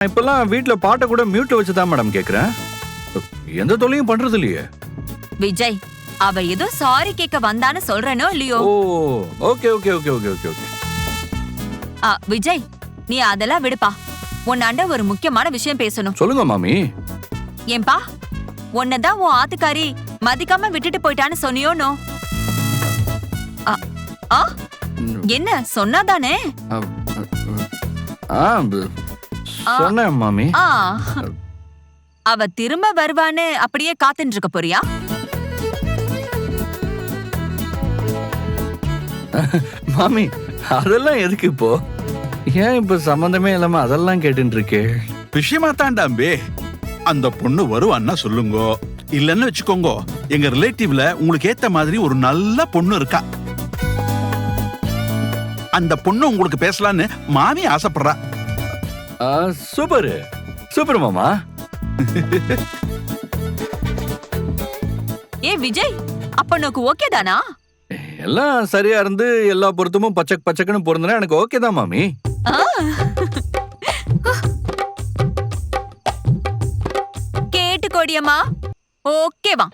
இப்பெல்லாம் வீட்ல பாட்டை கூட மியூட்ல வச்சுதான் மேடம் கேக்குறேன். எந்த தொல்லையும் பண்றது இல்லையே. விஜய், அவ ஏதோ சாரி கேட்க வந்தான்னு சொல்றனோ இல்லையோ. Oh, okay okay okay okay okay okay. Vijay, நீ அதெல்லாம் விடுப்பா. உன்னாண்ட ஒரு முக்கியமான விஷயம் பேசணும். சொல்லுங்க மாமி. ஏன்பா, உன்னதான் உன் ஆத்துக்காரி மதிக்காம விட்டுட்டு போயிட்டான்னு சொன்னியோனோ? என்ன சொன்னாதானே? சொன்னேன் மாமி. அவ திரும்ப வருவான்னு அப்படியே காத்துட்டு இருக்க போறியா? மாமி, அதெல்லாம் எதுக்கு இப்போ? ஏன் இப்ப சம்பந்தமே இல்லாம அதெல்லாம் கேட்டுட்டு இருக்கே? விஷயமா தாண்டாம்பே. அந்த பொண்ணு வருவான்னா சொல்லுங்க, இல்லன்னு வச்சுக்கோங்க. எங்க ரிலேட்டிவ்ல உங்களுக்கு ஏத்த மாதிரி ஒரு நல்ல பொண்ணு இருக்கா. அந்த பொண்ணு உங்களுக்கு பேசலான்னு மாமி ஆசைப்படுறா. சூப்பர் சூப்பர் மாமா. ஏ விஜய், அப்ப உனக்கு ஓகே தானா? எல்லாம் சரியா இருந்து எல்லா பொருத்தமும் பச்சக் பச்சக்குன்னு பொருந்தனா எனக்கு ஓகே தான் மாமி. கேட்டு கோடியம்மா, ஓகேவா?